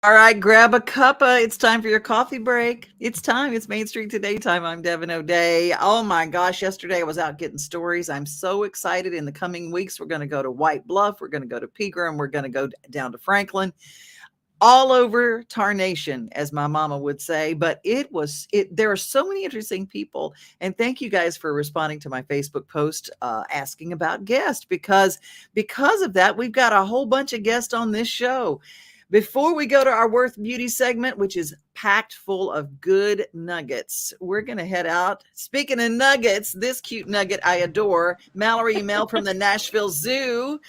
All right, grab a cuppa. It's time for your coffee break. It's time. It's Main Street Today time. I'm Devin O'Day. Oh my gosh, yesterday I was out getting stories. I'm so excited. In the coming weeks, we're going to go to White Bluff. We're going to go to Pegram. We're going to go down to Franklin, all over Tarnation, as my mama would say. But there are so many interesting people. And thank you guys for responding to my Facebook post asking about guests, because of that, we've got a whole bunch of guests on this show. Before we go to our Worth Beauty segment, which is packed full of good nuggets, we're going to head out. Speaking of nuggets, this cute nugget I adore, Mallory Mel from the Nashville Zoo.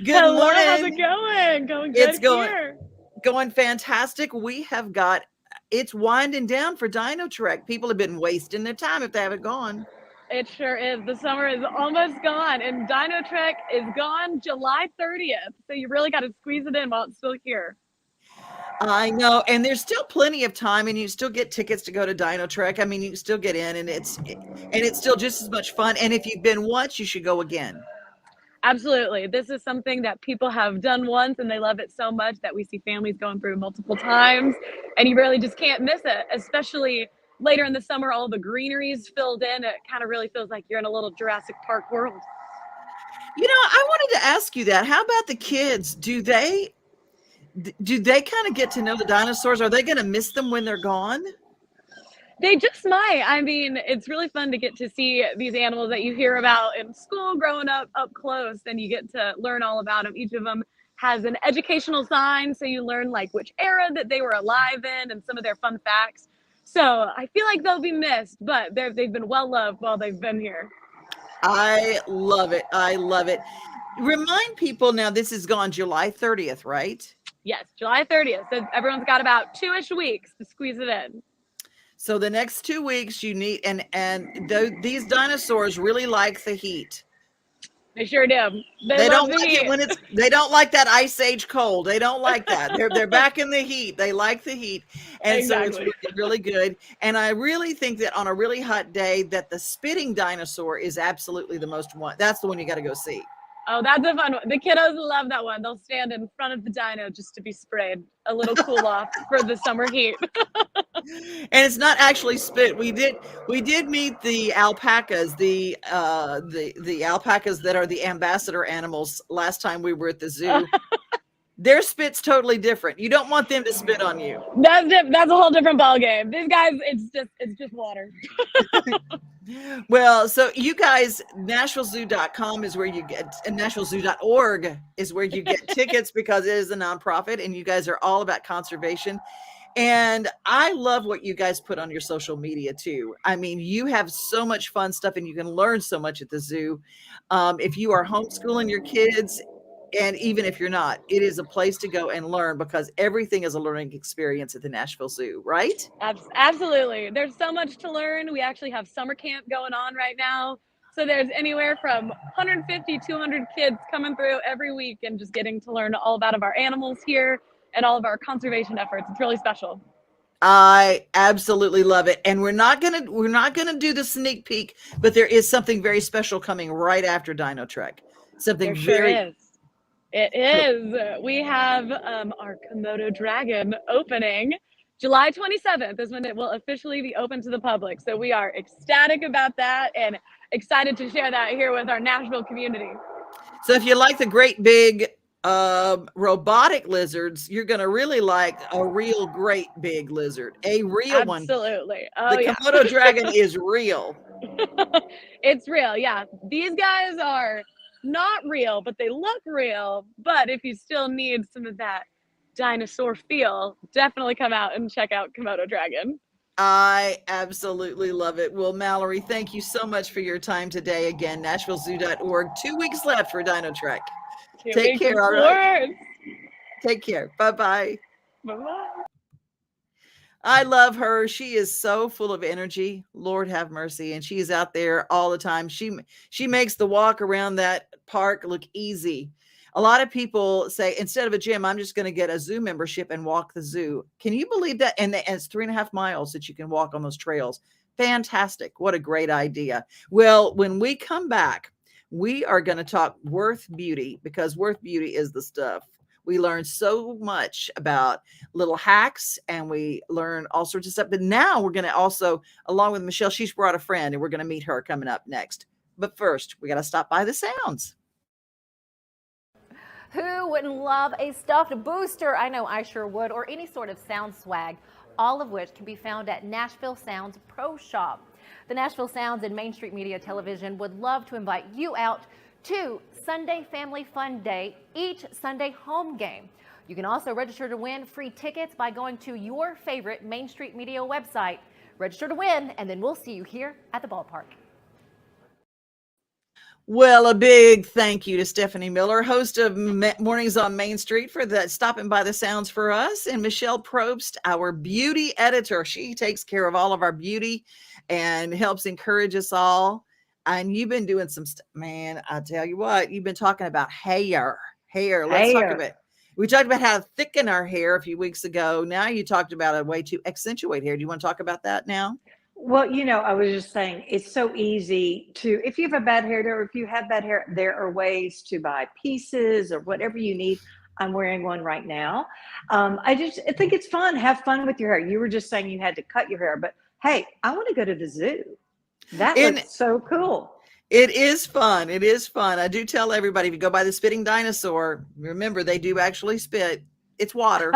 Good Hello, morning. how's it going? Going good It's going here. going fantastic. It's winding down for Dinotrek. People have been wasting their time if they haven't gone. It sure is. The summer is almost gone, and Dinotrek is gone July 30th. So you really got to squeeze it in while it's still here. I know, and there's still plenty of time, and you still get tickets to go to Dinotrek. I mean, you can still get in, and it's still just as much fun. And if you've been once, you should go again. Absolutely. This is something that people have done once and they love it so much that we see families going through multiple times, and you really just can't miss it, especially later in the summer. All the greenery's filled in. It kind of really feels like you're in a little Jurassic Park world. I wanted to ask you that. How about the kids? Do they kind of get to know the dinosaurs? Are they going to miss them when they're gone? They just might. I mean, it's really fun to get to see these animals that you hear about in school growing up close, and you get to learn all about them. Each of them has an educational sign, so you learn like which era that they were alive in and some of their fun facts. So I feel like they'll be missed, but they've been well loved while they've been here. I love it. I love it. Remind people now, this is gone July 30th, right? Yes, July 30th. So everyone's got about 2-ish weeks to squeeze it in. So the next 2 weeks you need, these dinosaurs really like the heat. They sure do. They Love don't the like heat. it they don't like that ice age cold. They don't like that. They're back in the heat. They like the heat. And Exactly. So it's really good. And I really think that on a really hot day that the spitting dinosaur is absolutely the most one. That's the one you got to go see. Oh, that's a fun one. The kiddos love that one. They'll stand in front of the dino just to be sprayed a little cool off for the summer heat. And it's not actually spit. We did meet the alpacas, the alpacas that are the ambassador animals last time we were at the zoo. Their spit's totally different. You don't want them to spit on you. That's a whole different ballgame. These guys, it's just water. Well, so you guys, NashvilleZoo.com is where you get, and NashvilleZoo.org is where you get tickets, because it is a nonprofit and you guys are all about conservation. And I love what you guys put on your social media too. I mean, you have so much fun stuff and you can learn so much at the zoo. If you are homeschooling your kids, and even if you're not, it is a place to go and learn, because everything is a learning experience at the Nashville Zoo, right? Absolutely. There's so much to learn. We actually have summer camp going on right now. So there's anywhere from 150, 200 kids coming through every week and just getting to learn all about our animals here and all of our conservation efforts. It's really special. I absolutely love it. And we're not gonna do the sneak peek, but there is something very special coming right after Dinotrek. Something There sure very is. It is. We have our Komodo dragon opening. July 27th is when it will officially be open to the public. So we are ecstatic about that and excited to share that here with our Nashville community. So if you like the great big robotic lizards, you're going to really like a real great big lizard, a real one. Absolutely. Oh, The yeah. Komodo dragon is real. It's real. Yeah. These guys are not real, but they look real. But if you still need some of that dinosaur feel, definitely come out and check out Komodo dragon. I absolutely love it. Well, Mallory, thank you so much for your time today. Again, NashvilleZoo.org. 2 weeks left for Dinotrek. Take care. All right. Take care. Bye-bye. Bye-bye. I love her. She is so full of energy. Lord have mercy. And she is out there all the time. She makes the walk around that park look easy. A lot of people say, instead of a gym, I'm just going to get a zoo membership and walk the zoo. Can you believe that? And it's 3.5 miles that you can walk on those trails. Fantastic. What a great idea. Well, when we come back, we are going to talk Worth Beauty, because Worth Beauty is the stuff. We learn so much about little hacks, and we learn all sorts of stuff. But now we're going to also, along with Michele, she's brought a friend, and we're going to meet her coming up next. But first, we got to stop by the sounds. Who wouldn't love a stuffed booster? I know I sure would, or any sort of sound swag, all of which can be found at Nashville Sounds Pro Shop. The Nashville Sounds and Main Street Media Television would love to invite you out to Sunday Family Fun Day, each Sunday home game. You can also register to win free tickets by going to your favorite Main Street Media website. Register to win, and then we'll see you here at the ballpark. Well, a big thank you to Stephanie Miller, host of Mornings on Main Street, for stopping by the sounds for us, and Michele Probst, our beauty editor. She takes care of all of our beauty and helps encourage us all. And you've been doing some stuff, man. I tell you what, you've been talking about hair. Let's talk about it. We talked about how to thicken our hair a few weeks ago. Now you talked about a way to accentuate hair. Do you want to talk about that now? Well, I was just saying, it's so easy to, if you have a bad hair day, or if you have bad hair, there are ways to buy pieces or whatever you need. I'm wearing one right now. I think it's fun. Have fun with your hair. You were just saying you had to cut your hair, but hey, I want to go to the zoo. That looks so cool. It is fun. It is fun. I do tell everybody, if you go by the spitting dinosaur, remember they do actually spit. It's water,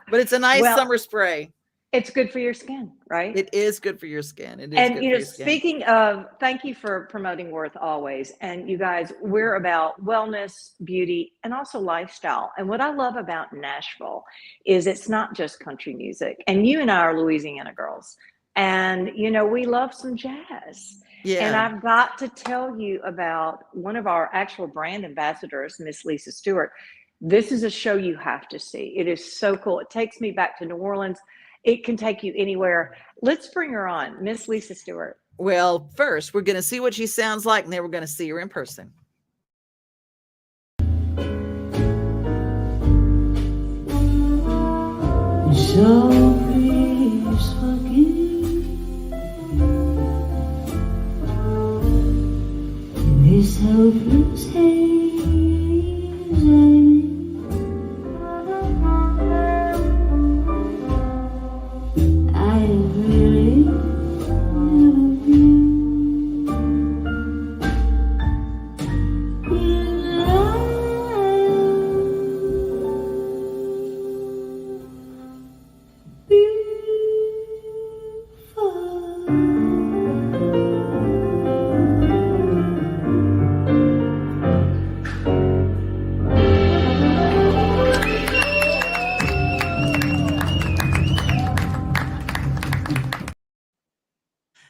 but it's a nice summer spray. It's good for your skin, right? It is good for your skin. It is and good for your speaking of, thank you for promoting Worth Always. And you guys, we're about wellness, beauty, and also lifestyle. And what I love about Nashville is it's not just country music. And you and I are Louisiana girls. And, we love some jazz. Yeah. And I've got to tell you about one of our actual brand ambassadors, Miss Lisa Stewart. This is a show you have to see. It is so cool. It takes me back to New Orleans. It can take you anywhere. Let's bring her on, Miss Lisa Stewart. Well, first, we're going to see what she sounds like, and then we're going to see her in person. This hopeless haze, I really love you.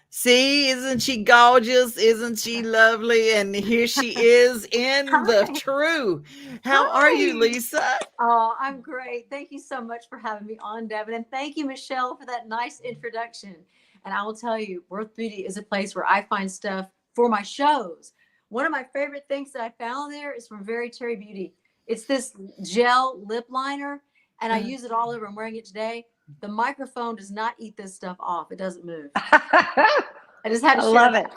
See, isn't she gorgeous? Isn't she lovely? And here she is in the true. How are you, Lisa? Oh, I'm great. Thank you so much for having me on, Devin. And thank you, Michele, for that nice introduction. And I will tell you, Worth Beauty is a place where I find stuff for my shows. One of my favorite things that I found there is from Very Terry Beauty. It's this gel lip liner, and I use it all over. I'm wearing it today. The microphone does not eat this stuff off. It doesn't move. I just had to love it.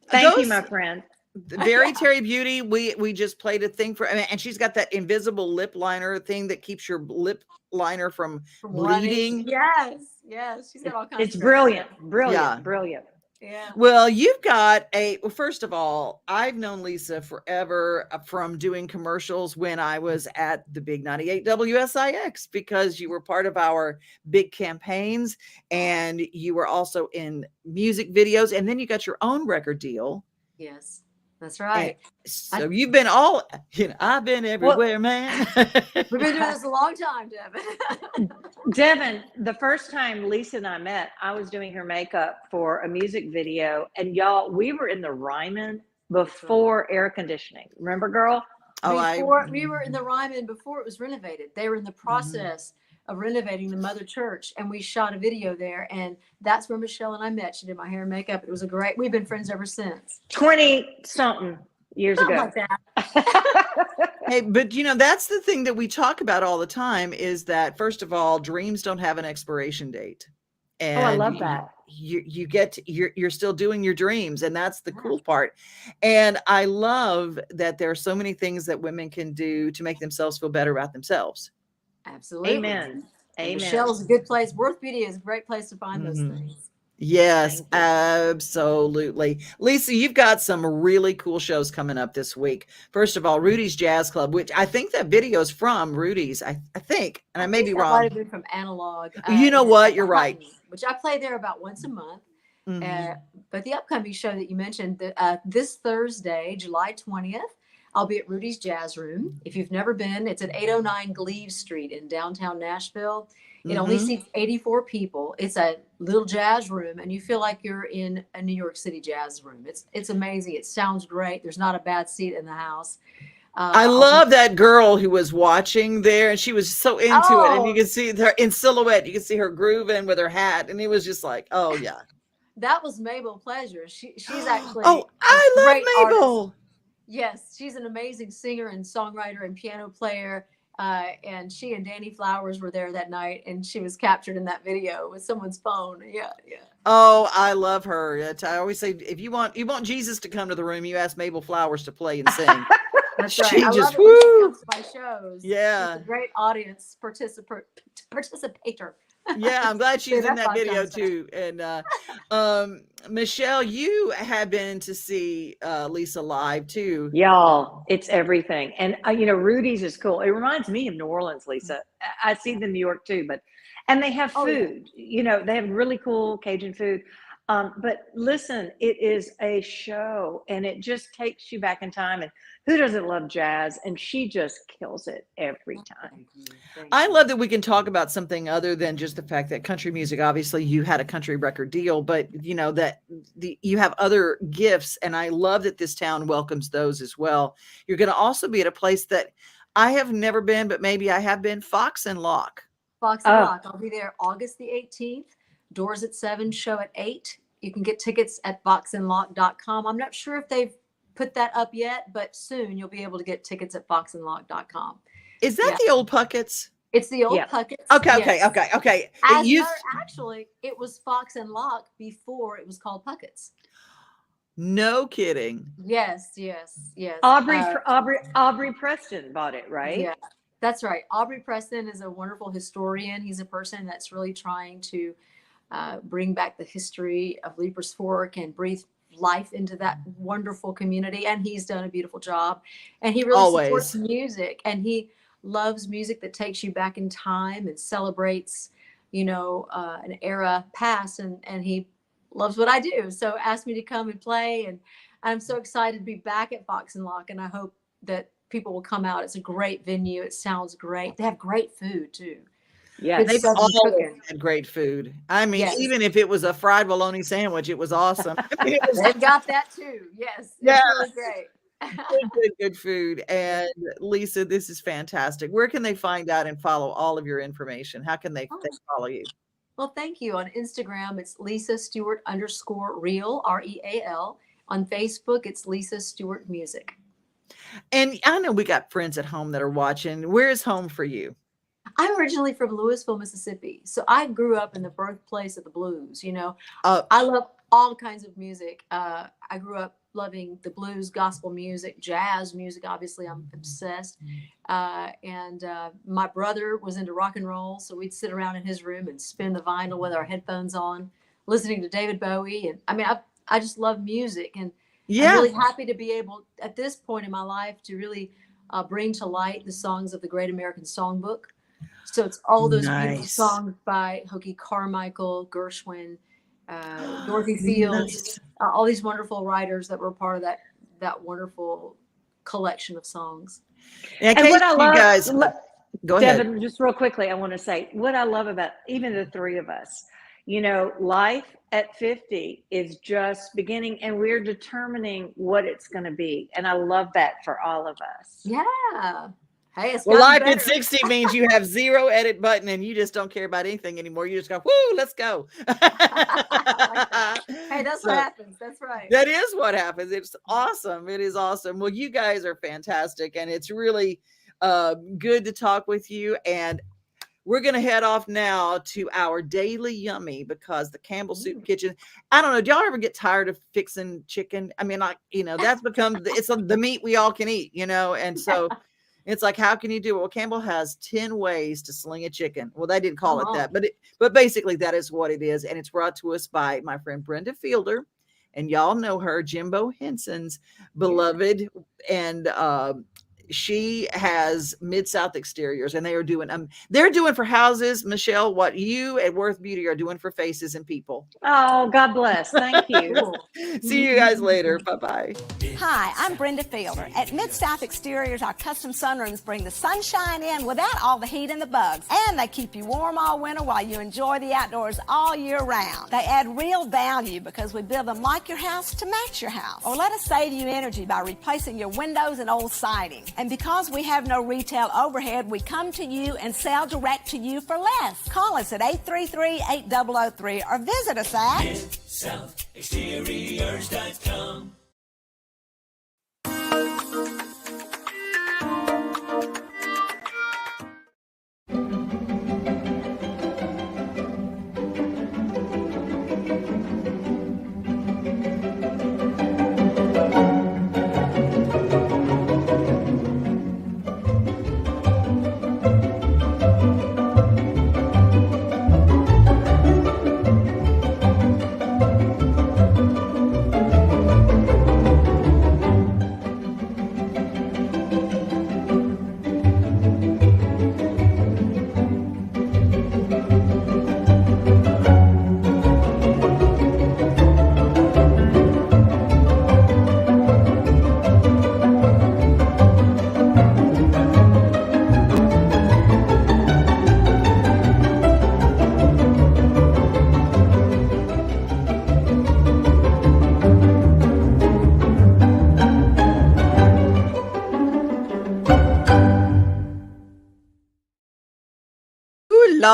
Thank you, my friend. Very Terry Beauty. We just played a thing for, and she's got that invisible lip liner thing that keeps your lip liner from bleeding. Yes. She's got all kinds. It's brilliant. Brilliant. Yeah. Well, you've got first of all, I've known Lisa forever from doing commercials when I was at the big 98 WSIX, because you were part of our big campaigns, and you were also in music videos, and then you got your own record deal. Yes, that's right. So you've been I've been everywhere, man. We've been doing this a long time, Devin. Devin, the first time Lisa and I met, I was doing her makeup for a music video, and y'all, we were in the Ryman before air conditioning. Remember, girl? We were in the Ryman before it was renovated. They were in the process of renovating the mother church, and we shot a video there, and that's where Michele and I met. She did my hair and makeup. It was we've been friends ever since. 20-something years ago. Like that. Hey, but that's the thing that we talk about all the time, is that, first of all, dreams don't have an expiration date. And I love that. you get to, you're still doing your dreams, and that's the cool part. And I love that there are so many things that women can do to make themselves feel better about themselves. Absolutely. Amen. And Amen. Michelle's a good place. Worth Beauty is a great place to find those Mhm. things. Yes, Thank you. absolutely. Lisa, you've got some really cool shows coming up this week. First of all, Rudy's Jazz Club, which I think that video is from Rudy's. I think, and I may be think that might wrong. have been from Analog. You know and it's what? at the You're right. Hutton, which I play there about once a month. Mhm. But the upcoming show that you mentioned, this Thursday, July 20th, I'll be at Rudy's Jazz Room. If you've never been, it's at 809 Glebe Street in downtown Nashville. It only Mhm. seats 84 people. It's a little jazz room, and you feel like you're in a New York City jazz room. It's amazing. It sounds great. There's not a bad seat in the house. I I'll be- love that girl who was watching there, and she was so into it, and you Oh, can see her in silhouette. You can see her grooving with her hat, and it was just like, oh yeah. that was Mabel Pleasure. She's actually Oh, a I great love artist. Mabel. Yes, she's an amazing singer and songwriter and piano player. And she and Danny Flowers were there that night, and she was captured in that video with someone's phone. Yeah, yeah. Oh, I love her. I always say, if you want Jesus to come to the room, you ask Mabel Flowers to play and sing. That's right. She I just love it when she woo. comes to my shows. Yeah. She's a great audience participator. Yeah, I'm glad she's Say in that that 5 video times fast. too. And Michelle, you have been to see Lisa live too. Y'all, it's everything. And, Rudy's is cool. It reminds me of New Orleans, Lisa. I see them in New York too, and they have Oh, yeah. food, they have really cool Cajun food. But listen, it is a show, and it just takes you back in time. And who doesn't love jazz? And she just kills it every time. Thank you. Thank I you. love that we can talk about something other than just the fact that country music, obviously you had a country record deal, but that you have other gifts. And I love that this town welcomes those as well. You're going to also be at a place that I have never been, but maybe I have been, Fox and Lock. Fox and Oh. Rock. I'll be there August the 18th. Doors at 7, show at 8. You can get tickets at boxandlock.com. I'm not sure if they've put that up yet, but soon you'll be able to get tickets at boxandlock.com. Is that the old Puckets? It's the old Yeah. Puckets. Okay, yes. okay. Actually, it was Fox and Lock before it was called Puckets. No kidding. Yes. Aubrey Preston bought it, right? Yeah, that's right. Aubrey Preston is a wonderful historian. He's a person that's really trying to bring back the history of Leaper's Fork and breathe life into that wonderful community. And he's done a beautiful job. And he really supports music. And he loves music that takes you back in time and celebrates, an era past. And he loves what I do. So asked me to come and play. And I'm so excited to be back at Fox and Lock. And I hope that people will come out. It's a great venue. It sounds great. They have great food too. Yes. They've Southern always cooking. had great food. I mean, Yes. even if it was a fried bologna sandwich, it was awesome. I mean, it was They've got that too. Yes. Yeah. It's really great. good food. And Lisa, this is fantastic. Where can they find out and follow all of your information? How can they follow you? Well, thank you. On Instagram, it's Lisa Stewart _real, REAL. On Facebook, it's Lisa Stewart Music. And I know we got friends at home that are watching. Where is home for you? I'm originally from Louisville, Mississippi. So I grew up in the birthplace of the blues. I love all kinds of music. I grew up loving the blues, gospel music, jazz music. Obviously, I'm obsessed. And my brother was into rock and roll. So we'd sit around in his room and spin the vinyl with our headphones on, listening to David Bowie. And I mean, I just love music. And I'm really happy to be able, at this point in my life, to really bring to light the songs of the Great American Songbook. So it's all those beautiful songs by Hoagie Carmichael, Gershwin, Dorothy Fields, all these wonderful writers that were part of that wonderful collection of songs. And what I love, go ahead. Devin, just real quickly, I want to say what I love about even the three of us, life at 50 is just beginning, and we're determining what it's going to be. And I love that for all of us. Yeah. Hey, it's life better. at 60 means you have zero edit button and you just don't care about anything anymore. You just go, woo, let's go. Hey, that's what happens. That's right. That is what happens. It's awesome. It is awesome. Well, you guys are fantastic. And it's really good to talk with you. And we're going to head off now to our daily yummy because the Campbell Soup Kitchen. I don't know. Do y'all ever get tired of fixing chicken? I mean, like, that's become, it's the meat we all can eat, and so it's like, how can you do it? Well, Campbell has 10 ways to sling a chicken. Well, they didn't call it that, but basically that is what it is. And it's brought to us by my friend Brenda Fielder. And y'all know her, Jimbo Henson's beloved. And she has Mid-South exteriors, and they're doing for houses, Michele, what you at Worth Beauty are doing for faces and people. Oh, God bless. Thank you. See you guys later. Bye-bye. Hi, I'm Brenda Fielder. At Mid-South Exteriors, our custom sunrooms bring the sunshine in without all the heat and the bugs. And they keep you warm all winter while you enjoy the outdoors all year round. They add real value because we build them like your house to match your house. Or let us save you energy by replacing your windows and old siding. And because we have no retail overhead, we come to you and sell direct to you for less. Call us at 833-8003 or visit us at MidSouthExteriors.com.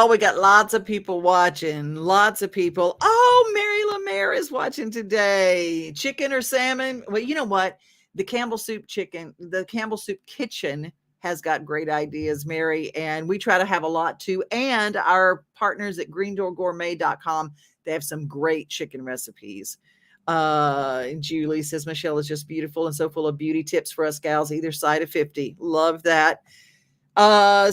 Lord, we got lots of people watching. Lots of people. Oh, Mary Lemaire is watching today. Chicken or salmon? Well, you know what? The Campbell Soup Kitchen has got great ideas, Mary, and we try to have a lot too. And our partners at greendoorgourmet.com, they have some great chicken recipes. Julie says Michele is just beautiful and so full of beauty tips for us gals either side of 50. Love that.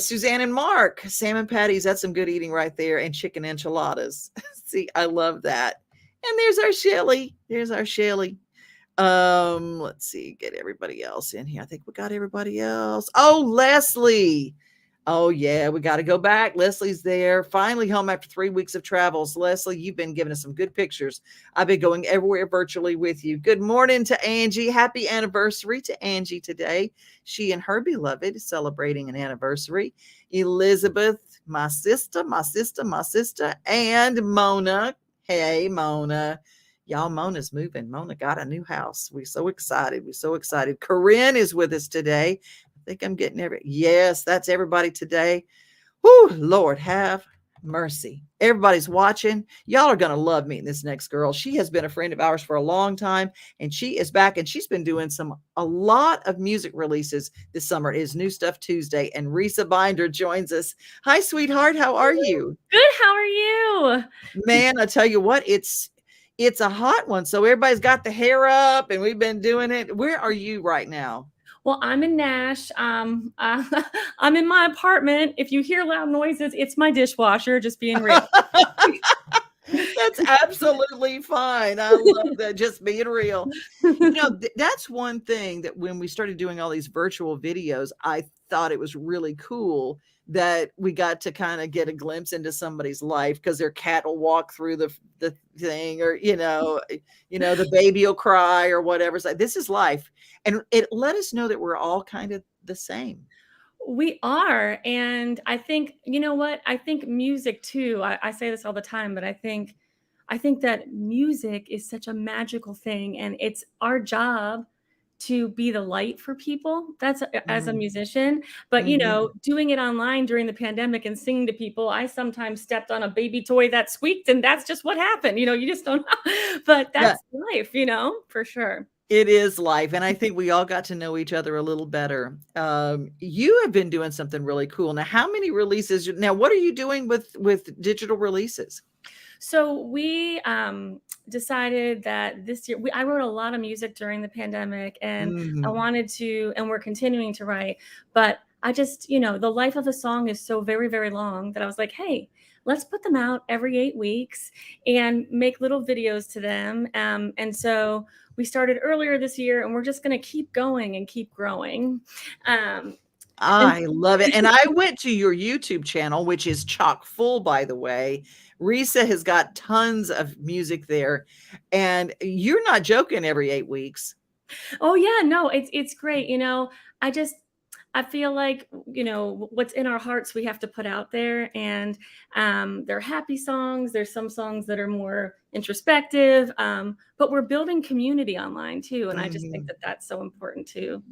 Suzanne and Mark, salmon patties, that's some good eating right there, and chicken enchiladas. See, I love that. And there's our Shelly. Let's see, get everybody else in here. I think we got everybody else. Oh, Leslie. Oh, yeah, we got to go back. Leslie's there. Finally home after 3 weeks of travels. Leslie, you've been giving us some good pictures. I've been going everywhere virtually with you. Good morning to Angie. Happy anniversary to Angie today. She and her beloved celebrating an anniversary. Elizabeth, my sister, and Mona. Hey, Mona. Y'all, Mona's moving. Mona got a new house. We're so excited. Corinne is with us today. I think I'm getting yes, that's everybody today. Whoo, Lord, have mercy. Everybody's watching. Y'all are going to love meeting this next girl. She has been a friend of ours for a long time, and she is back, and she's been doing a lot of music releases this summer. It is New Stuff Tuesday, and Risa Binder joins us. Hi, sweetheart. How are you? Good. How are you? Man, I tell you what, it's a hot one. So everybody's got the hair up, and we've been doing it. Where are you right now? Well, I'm in Nash. I'm in my apartment. If you hear loud noises, it's my dishwasher, just being real. That's absolutely fine. I love that, just being real. That's one thing that when we started doing all these virtual videos, I thought it was really cool that we got to kind of get a glimpse into somebody's life, because their cat will walk through the thing, or the baby will cry or whatever. It's like, this is life, and it let us know that we're all kind of the same. We are. And I think, you know what? I think music too. I say this all the time, but I think that music is such a magical thing, and it's our job to be the light for people. That's as a musician, but doing it online during the pandemic and singing to people, I sometimes stepped on a baby toy that squeaked, and that's just what happened. You just don't know, but that's life, for sure. It is life, and I think we all got to know each other a little better. You have been doing something really cool. Now, how many releases? Now, what are you doing with digital releases? So we decided that this year, I wrote a lot of music during the pandemic, and I Mhm. wanted to, and we're continuing to write, but I just, the life of a song is so very, very long that I was like, hey, let's put them out every 8 weeks and make little videos to them. And so we started earlier this year, and we're just going to keep going and keep growing. Um, and I love it. And I went to your YouTube channel, which is chock full, by the way. Risa has got tons of music there, and you're not joking every 8 weeks. Oh yeah, no, it's great. I just I feel like, what's in our hearts we have to put out there, and they're happy songs. There's some songs that are more introspective, but we're building community online too, and I just think Mhm. that that's so important too.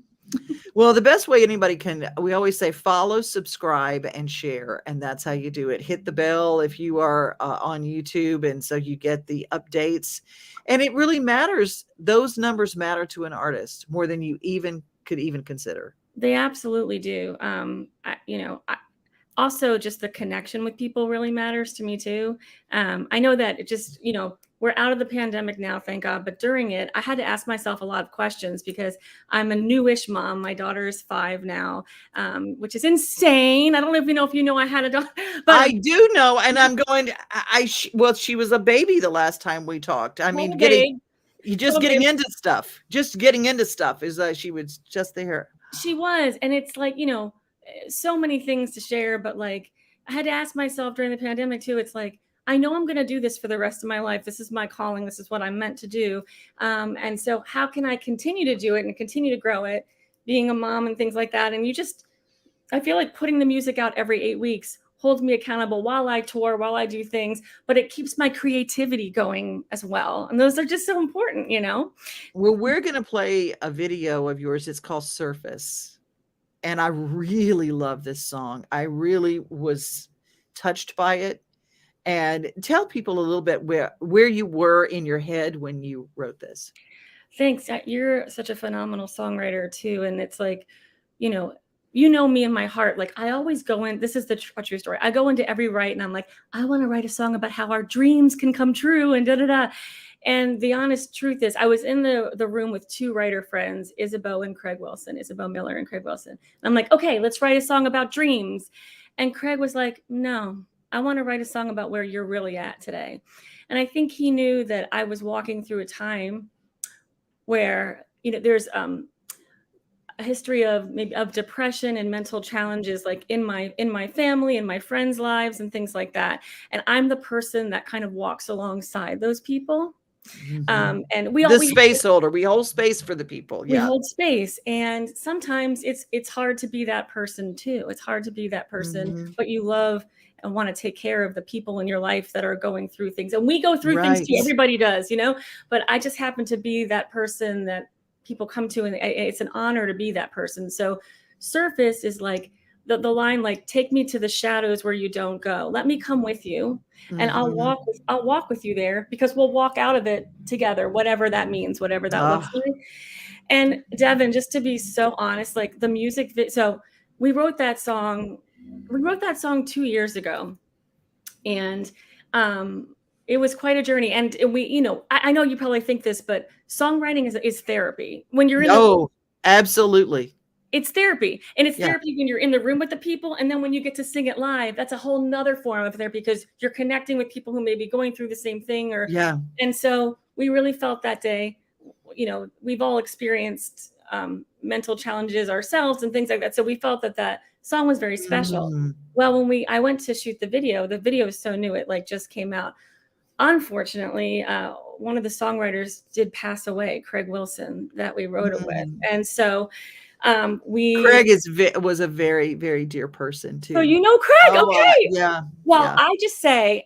Well, the best way anybody can, we always say follow, subscribe, and share. And that's how you do it. Hit the bell if you are on YouTube. And so you get the updates. And it really matters. Those numbers matter to an artist more than you could even consider. They absolutely do. Also just the connection with people really matters to me too. I know that it just, we're out of the pandemic now, thank God. But during it, I had to ask myself a lot of questions because I'm a newish mom. My daughter is 5 now, which is insane. I don't even know if you know I had a daughter, but I do know. And I'm going to, well, she was a baby the last time we talked. I mean, total babe, total babe. just getting into stuff is she was just there. She was, and it's like, so many things to share, but like I had to ask myself during the pandemic too. It's like, I know I'm going to do this for the rest of my life. This is my calling. This is what I'm meant to do. And so how can I continue to do it and continue to grow it, being a mom and things like that? And I feel like putting the music out every 8 weeks holds me accountable while I tour, while I do things, but it keeps my creativity going as well. And those are just so important, Well, we're going to play a video of yours. It's called Surface. And I really love this song. I really was touched by it. And tell people a little bit where you were in your head when you wrote this. Thanks. You're such a phenomenal songwriter too. And it's like, me in my heart. Like I always go in, this is a true story. I go into every write and I'm like, I want to write a song about how our dreams can come true and da da da. And the honest truth is I was in the room with 2 writer friends, Isabel Miller and Craig Wilson. And I'm like, okay, let's write a song about dreams. And Craig was like, no, I want to write a song about where you're really at today. And I think he knew that I was walking through a time where, there's a history of depression and mental challenges, like in my family and my friends' lives and things like that. And I'm the person that kind of walks alongside those people. Mhm. And The space holder. We hold space for the people. we Yeah. hold space, and sometimes it's hard to be that person too. It's hard to be that person, Mhm. but you love and want to take care of the people in your life that are going through things. And we go through things Right. too. Everybody does, but I just happen to be that person that people come to, and it's an honor to be that person. So Surface is like the line, like, take me to the shadows where you don't go. Let me come with you. And Mhm. I'll walk with you there, because we'll walk out of it together, whatever that means, whatever that looks Ah, like. And Devin, just to be so honest, like the music, so we wrote that song 2 years ago. And it was quite a journey. And we, I know you probably think this, but songwriting is therapy. When you're in the room, no, absolutely. it's therapy. And it's Yeah. therapy when you're in the room with the people. And then when you get to sing it live, that's a whole nother form of therapy, because you're connecting with people who may be going through the same thing. Yeah. And so we really felt that day, we've all experienced mental challenges ourselves and things like that. So we felt that song was very special. Mhm. Well, when I went to shoot the video is so new. It like just came out. Unfortunately, one of the songwriters did pass away, Craig Wilson, that we wrote it with. Mhm. And so Craig was a very, very dear person so too. Craig, Oh, okay. yeah. Well, Yeah.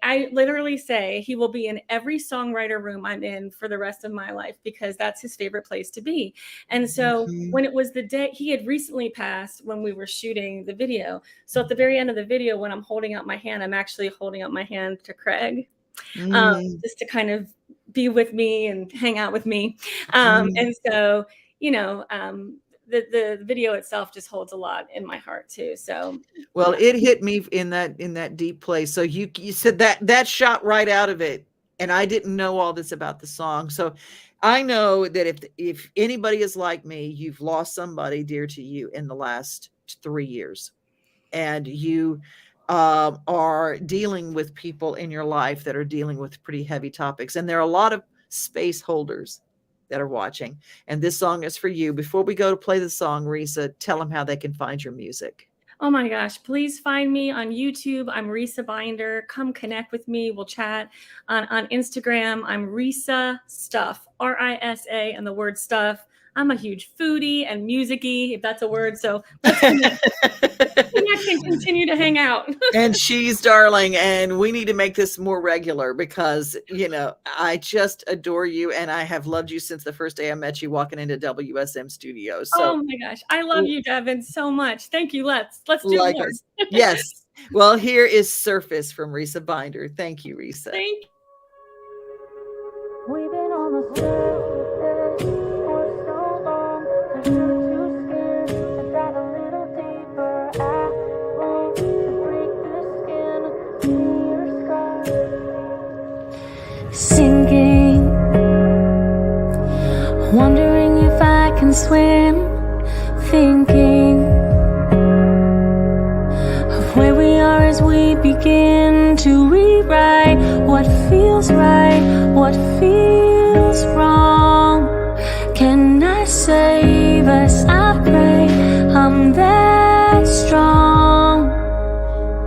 I literally say he will be in every songwriter room I'm in for the rest of my life, because that's his favorite place to be. And so Mhm. when it was the day, he had recently passed when we were shooting the video. So at the very end of the video, when I'm holding out my hand, I'm actually holding out my hand to Craig, Mhm. just to kind of be with me and hang out with me. And so, the video itself just holds a lot in my heart too. So, well, it hit me in that deep place. So you said that shot right out of it. And I didn't know all this about the song. So I know that if anybody is like me, you've lost somebody dear to you in the last 3 years, and you are dealing with people in your life that are dealing with pretty heavy topics. And there are a lot of space holders that are watching. And this song is for you. Before we go to play the song, Risa, tell them how they can find your music. Oh my gosh, please find me on YouTube. I'm Risa Binder. Come connect with me. We'll chat. On Instagram, I'm Risa Stuff, R-I-S-A, and the word stuff. I'm a huge foodie and music-y, if that's a word. So let's connect and continue to hang out. And she's darling. And we need to make this more regular because, I just adore you. And I have loved you since the first day I met you walking into WSM Studios. So, oh my gosh. I love you, Devin, so much. Thank you. Let's do more. Yes. Well, here is Surface from Risa Binder. Thank you, Risa. Thank you. We've been on the surface for so long, 'cause you're too scared to dive a little deeper. I want to break the skin, see your scars. Sinking, wondering if I can swim, thinking of where we are as we begin to rewrite what feels right, what feels wrong. Can I save us? I pray I'm that strong.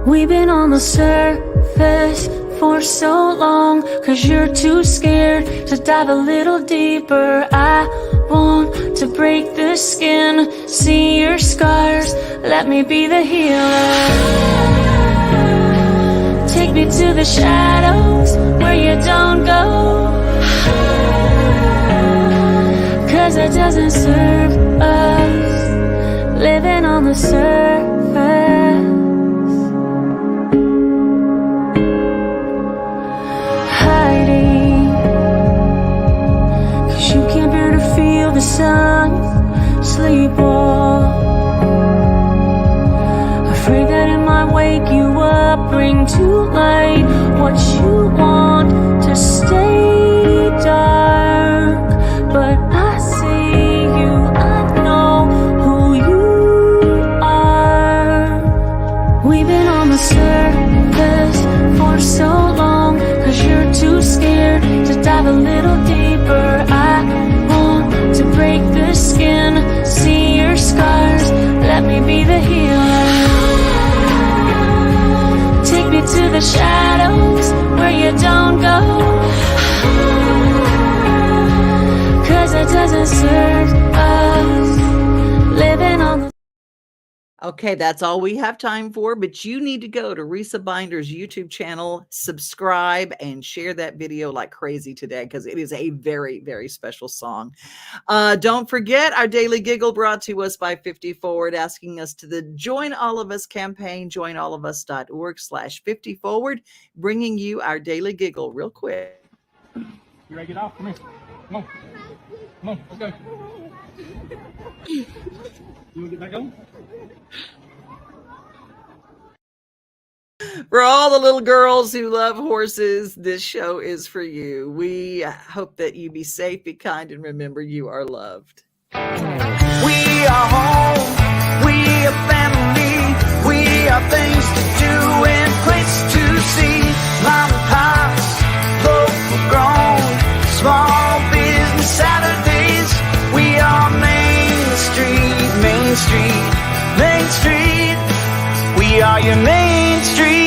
We've been on the surface for so long, 'cause you're too scared to dive a little deeper. I want to break the skin, see your scars, let me be the healer. Take me to the shadows where you don't go, 'cause it doesn't serve us living on the surface. Hiding, 'cause you can't bear to feel the sun. Sleepwalk, afraid that it might wake you up. Bring to light what you want to stay dark. But I see you, I know who you are. We've been on the surface for so long, 'cause you're too scared to dive a little deeper. I want to break the skin, see your scars, let me be the healer. Take me to the shadows where you don't go, 'cause it doesn't serve us living on the. Okay, that's all we have time for, but you need to go to Risa Binder's YouTube channel, subscribe, and share that video like crazy today because it is a very, very special song. Don't forget our daily giggle brought to us by 50 Forward, asking us to the Join All of Us campaign, joinallofus.org/50forward, bringing you our daily giggle real quick. You ready to get off? Come here. Come on. Come on, let's go. You want to get back on? For all the little girls who love horses, this show is for you. We hope that you be safe, be kind, and remember you are loved. We are home, we are family, we are things to do and places to see. Mom and pops, local grown, small business Saturdays. We are Main Street, Main Street, Main Street. We are your Main Street.